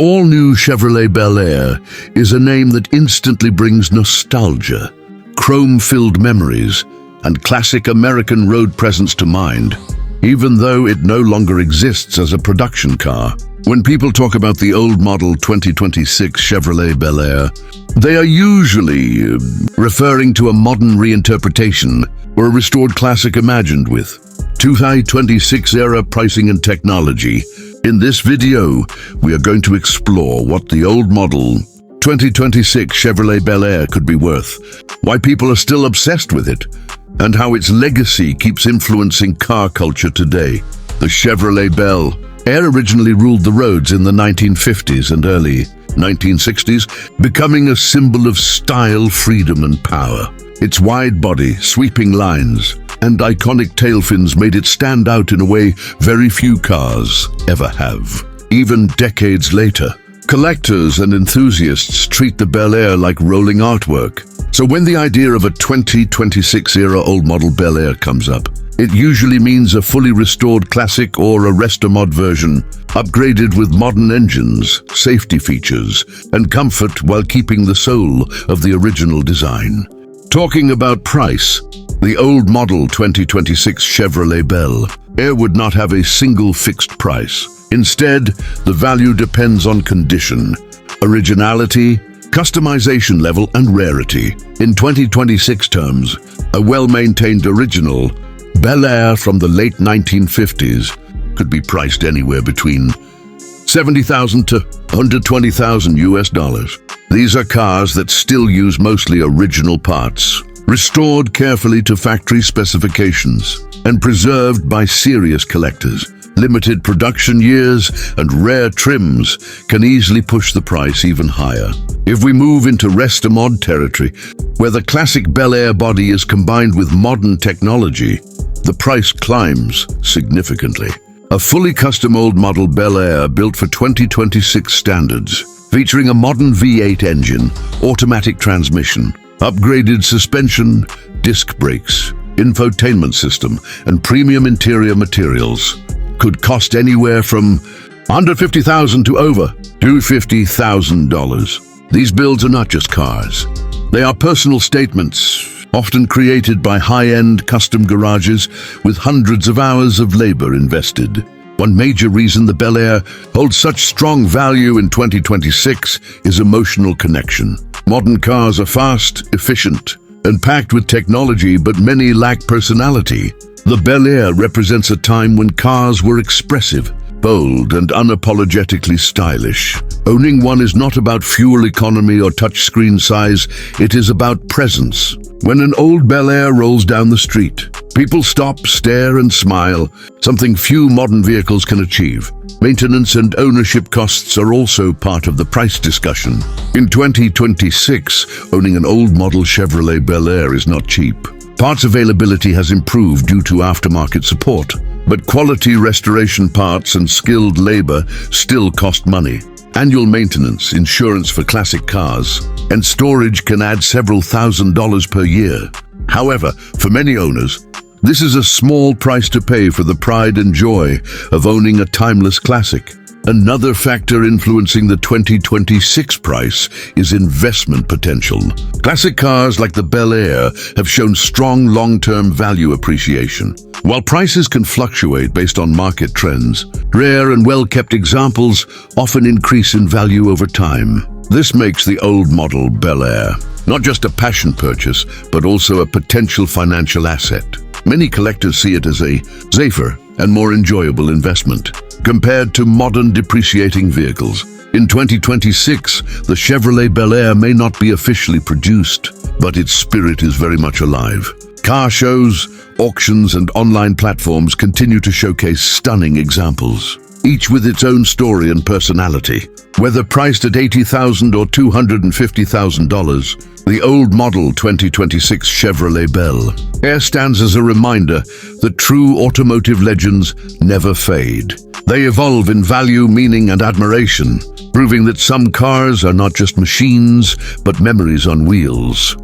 all-new Chevrolet Bel Air is a name that instantly brings nostalgia, chrome-filled memories, and classic American road presence to mind, even though it no longer exists as a production car. When people talk about the old model 2026 Chevrolet Bel Air, they are usually referring to a modern reinterpretation or a restored classic imagined with 2026 era pricing and technology. In this video, we are going to explore what the old model 2026 Chevrolet Bel Air could be worth, why people are still obsessed with it, and how its legacy keeps influencing car culture today. The Chevrolet Bel Air originally ruled the roads in the 1950s and early 1960s, becoming a symbol of style, freedom, and power. Its wide body, sweeping lines, and iconic tail fins made it stand out in a way very few cars ever have. Even decades later, collectors and enthusiasts treat the Bel Air like rolling artwork. So when the idea of a 2026-era old model Bel Air comes up, it usually means a fully restored classic or a Restomod version, upgraded with modern engines, safety features, and comfort while keeping the soul of the original design. Talking about price, the old model 2026 Chevrolet Bel Air would not have a single fixed price. Instead, the value depends on condition, originality, customization level, and rarity. In 2026 terms, a well-maintained original Bel Air from the late 1950s could be priced anywhere between $70,000 to $120,000 US. These are cars that still use mostly original parts, restored carefully to factory specifications, and preserved by serious collectors. Limited production years and rare trims can easily push the price even higher. If we move into Restomod territory, where the classic Bel Air body is combined with modern technology, the price climbs significantly. A fully custom old model Bel Air built for 2026 standards, featuring a modern V8 engine, automatic transmission, upgraded suspension, disc brakes, infotainment system, and premium interior materials, could cost anywhere from under $50,000 to over $250,000. These builds are not just cars. They are personal statements, often created by high-end custom garages with hundreds of hours of labor invested. One major reason the Bel Air holds such strong value in 2026 is emotional connection. Modern cars are fast, efficient, and packed with technology, but many lack personality. The Bel Air represents a time when cars were expressive, bold, and unapologetically stylish. Owning one is not about fuel economy or touchscreen size, it is about presence. When an old Bel Air rolls down the street, people stop, stare, and smile, something few modern vehicles can achieve. Maintenance and ownership costs are also part of the price discussion. In 2026, owning an old model Chevrolet Bel Air is not cheap. Parts availability has improved due to aftermarket support, but quality restoration parts and skilled labor still cost money. Annual maintenance, insurance for classic cars, and storage can add several $1,000s per year. However, for many owners, this is a small price to pay for the pride and joy of owning a timeless classic. Another factor influencing the 2026 price is investment potential. Classic cars like the Bel Air have shown strong long-term value appreciation. While prices can fluctuate based on market trends, rare and well-kept examples often increase in value over time. This makes the old model Bel Air not just a passion purchase, but also a potential financial asset. Many collectors see it as a safer and more enjoyable investment compared to modern depreciating vehicles. In 2026, the Chevrolet Bel Air may not be officially produced, but its spirit is very much alive. Car shows, auctions, and online platforms continue to showcase stunning examples, each with its own story and personality. Whether priced at $80,000 or $250,000, the old model 2026 Chevrolet Bel Air stands as a reminder that true automotive legends never fade. They evolve in value, meaning, and admiration, proving that some cars are not just machines, but memories on wheels.